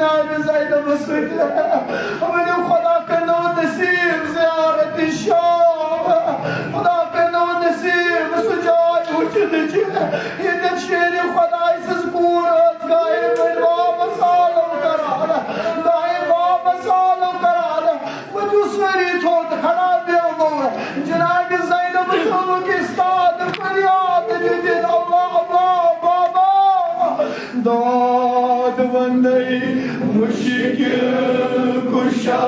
जनाब ज़ैनब सुनिया हमें खुदा का नो नसीब ज़ियारत शाम खुदा का नो नसीब सुजाय उचित ये नशेर खुदा इस कूर गाय में वापस आलो कराना गाय वापस आलो कराना मुझे स्वरी थोड़ खड़ा दे वो जनाब ज़ैनब सुनो के साथ फरियाद दे अल्लाह अल्लाह बाबा दाद बंदई मुश्किल कुशा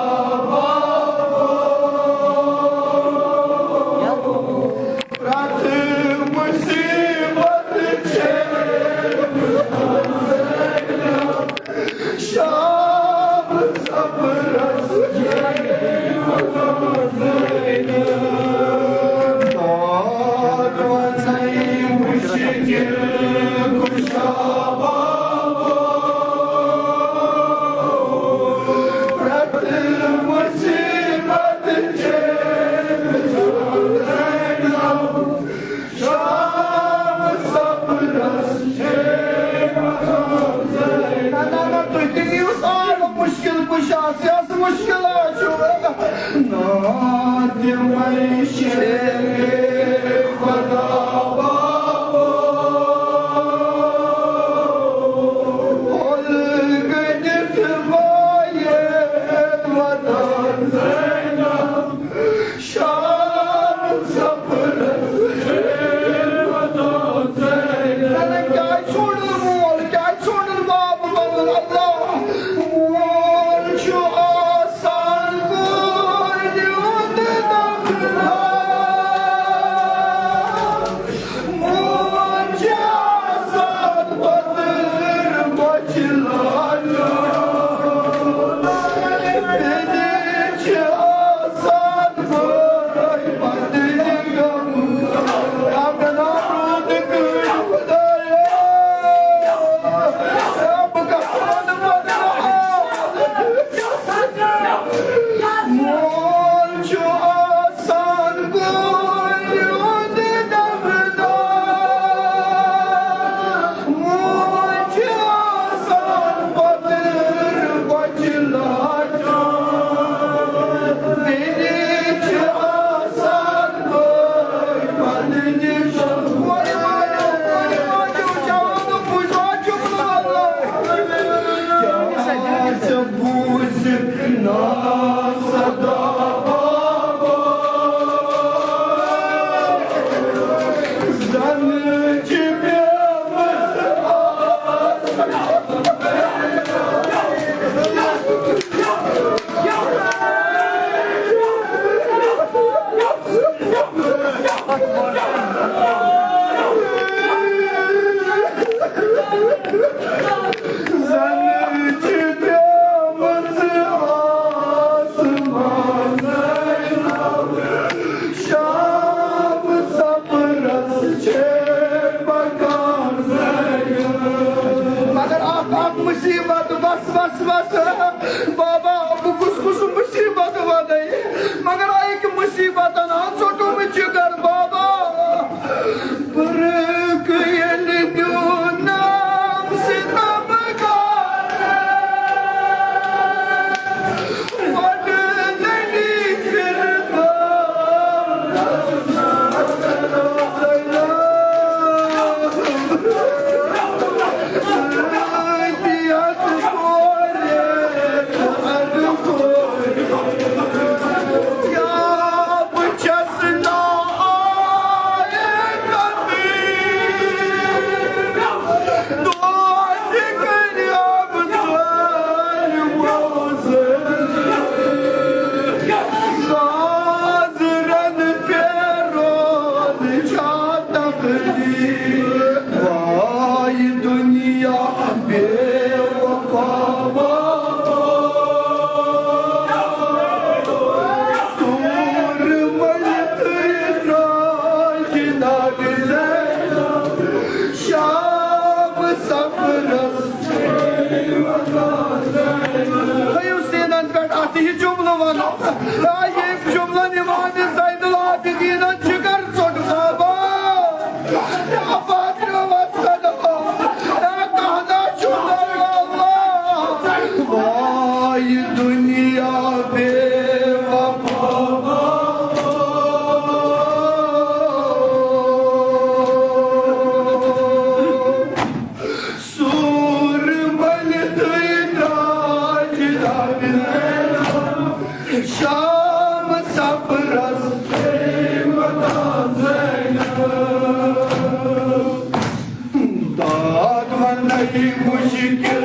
नहीं मुश्किल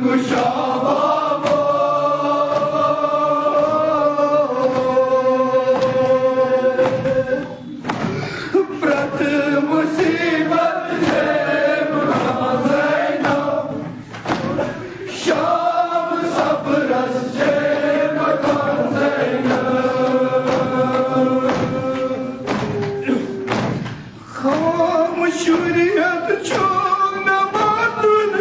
कुशा बाबा प्रत मुसीबत से मुनाज़ैना शाम सफरस से मुनाज़ैना खामशुरियत चून मातुल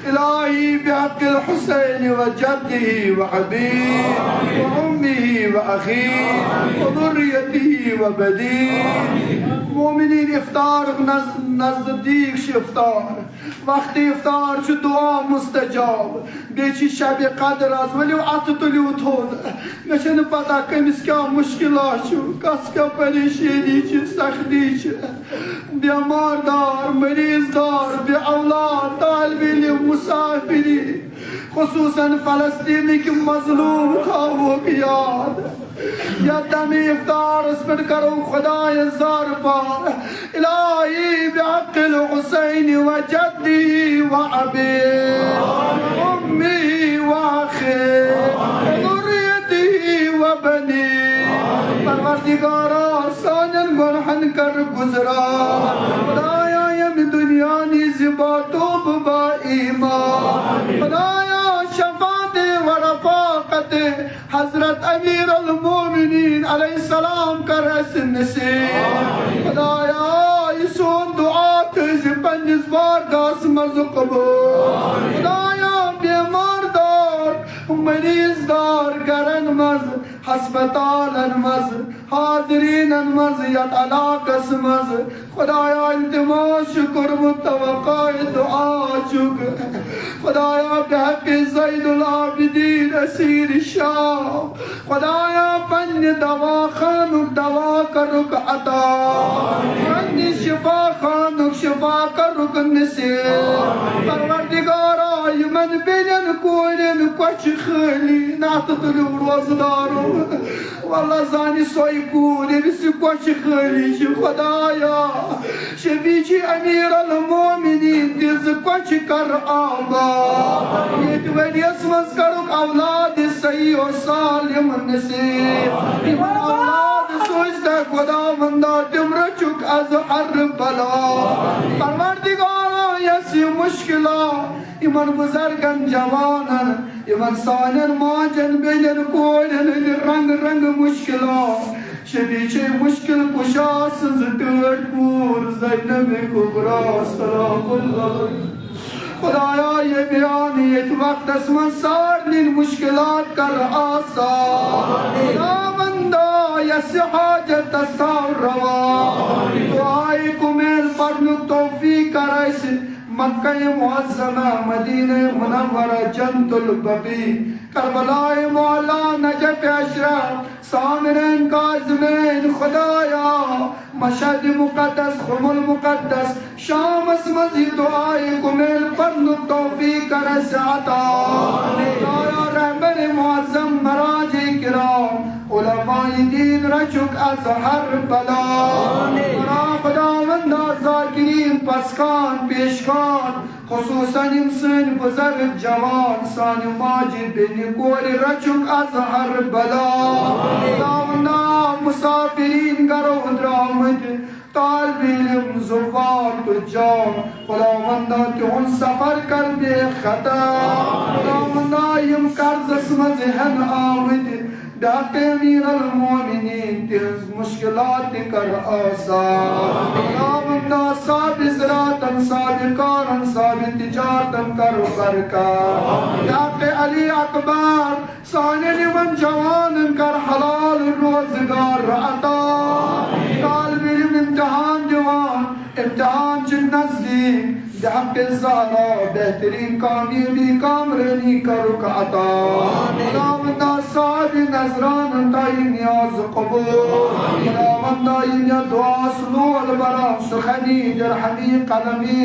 إلهي بحق الحسين وجده وحبيب وأمه وأخيه وذريته وبديه مؤمنين إفطار نزدیک افطار وقت افطار شو دعا مستجاب بیچی شب قدر از ولی ات تلیو تود نشن پتا کمیس کیا مشکلات شو کس کیا پریشانی چی سختی چی بیمار دار مریض دار بی اولاد طالبی مسافری خصوصا فلسطینی کی مظلوم تھا وہ یاد یا دم افطار اس پر کرو خدای زار پار الہی بحق الحسین و جدی و ابی امی و اخی ذریتی و بنی پروردگارا سانن گرہن کر گزرا خدایا یم دنیا نیز با تو با ایمان خدایا شفاعت و رفاقت حضرت امیر المومنین علیہ السلام کا رسم نصیب خدایا اسون دعا تیز پنجز بار داس مزقبو خدایا بیمار دار مریض دار گرن مز हस्पतालन मज हाजरीनन मज यत अलाकस मज खुदाया इल्तिमास कुर्बत तवक्काए दुआ चुक खुदाया बहक ज़ैनुल आबिदीन असीर शाह खुदाया पन्य दवा खानुक दवा करुक अता पन्य शिफा खानुक शिफा करुक नसीब परवरदिगारा यमन बेलन कोरन कोच खाली नात तुलु रोजदारो वल्लाह जानी सोई कोरन स कोच खाली श खुदाया शबीची अमीर अल मोमिनीन दिस कोच कर आबा एक वरियस मस करुक औलाद सही और सालिम नसीब इमन औलाद सोचता खुदावंदा तिमर चुक अज हर बला परवरदिगारा यस मुश्किला इमन बुजुर्गन जवानन इमन सानन माजन बेलन कोरन रंग रंग मुश्किला शबीचे मुश्किल कुशा सज टट पूर ज़ैनब कुबरा सलामुल्लाह खुदाया ये बयान ये वक्त असमन सारनिन मुश्किलात कर आसान खुदावंदा यस हाजत अस्तार रवा दुआए कुमेल परनु तौफीक करैस मक्का मुअज़्ज़मा मदीना मुनव्वरा जन्नतुल बकी करबला मौला नजफ अशरफ सामरन काज़िमैन खुदाया मशहद मुक़द्दस खुमुल मुक़द्दस शाम मस्जिद दुआए कुमेल परनु तौफीक करस अता खुदाया रहबर मुअज़्ज़म मराजे किराम उलमाए दीन रचुक अज़हर बला खुदावंदा ज़ाकिरीन पसकान पेशकान खुसूसन इंसान बुजुर्ग जवान सान माजिद बिन कोर रचुक अज़हर बला खुदावंदा मुसाफिरीन गरो द्रामद तालिब इल्म ज़ुबान तुजान खुदावंदा तुन सफर कर दे खता खुदावंदा यम कर्ज़ मज हन आमद डाके अमीर अल मोमिनीन तिज मुश्किलात कर आसान खुदावंदा साबित ज़रातन साबिकारन साबित तिजारतन कर बरका डाके अली अकबर साने निमन जवानन कर हलाल रोजगार अता तालिब इल्म इम्तिहान जवान इम्तिहान च नज़दीक जहाँ ज़हरा बेहतरीन कामयाबी कामरानी करुक अता खुदावंदा साद नजरान ताई नियाज कबूल खुदावंदा या दुआ सुनो अलबरा सुखनी जरहमी कलमी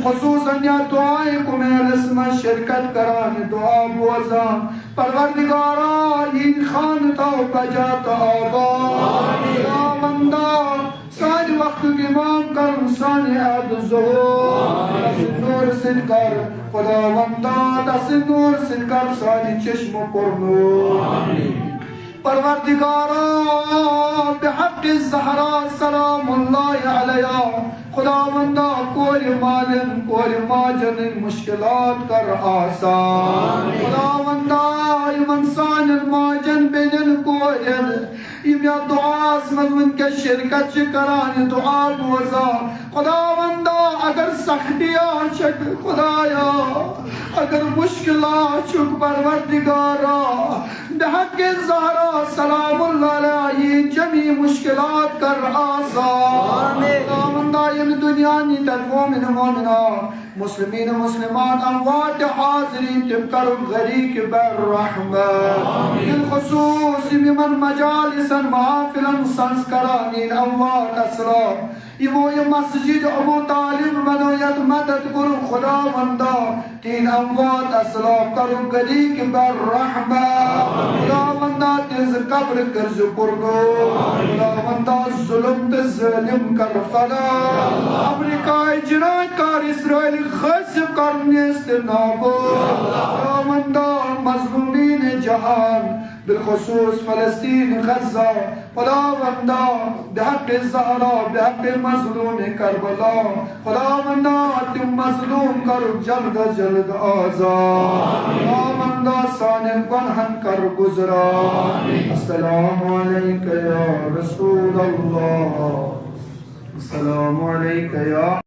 खुसूसन या दुआए कुमेल इसमें शिरकत करान दुआ बुआजान परवरदिगारा इन खान तो बजा तो आबा खुदावंदा साज वक्त इमाम कर साने अद ज़ोहर नूर सिनकर खुदावंदा दस नूर सिनकर सानी चश्म पर नूर परवरदिगारा बिहक़ ज़हरा सलामुल्लाह अलैहा खुदावंदा कोई मालिम कोई माजन मुश्किलात कर आसान खुदावंदा इमन सान माजन बेलन कोयल इम्या दुआस मज़मून के शिरकत करान दुआ बुज़ा खुदावंदा अगर सख्तियाँ चक खुदाया अगर मुश्किलात चुक परवरदिगारा बिहक़ ज़हरा सलामुल्लाह अलैहि जमी मुश्किलात कर आसान खुदावंदा इन दुनिया नी तक मोमिन मोमिना मुस्लिमीन मुस्लिमात अमवात हाज़रीन तिम कर गरीक बर रहमत बिलखुसूस मिमन मजालिसन महफिलन संस्करानीन अमवात असलाम इमो ये मस्जिद अबू तालिब मनोयत मदद गुरु खुदावंदा तीन अमवात असलाम करो गरीक बर रहमत खुदावंदा तिज कब्र कर्ज कुर्गो खुदावंदा जुल्म तिज जालिम कर फला अमेरिका जिनाकार इसराइल खस्म करने से नाबो खुदावंदा मज़लूमीन जहान बिलखुसूस फ़लस्तीन गज़ा खुदावंदा बिहक़ ज़हरा बिहक़ मज़लूम करबला खुदावंदा तुम मज़लूम करो जल्द जल्द आज़ाद खुदावंदा साने गुनहन कर गुज़रा अस्सलामु अलैका या रसूल अल्लाह अस्सलामु अलैका या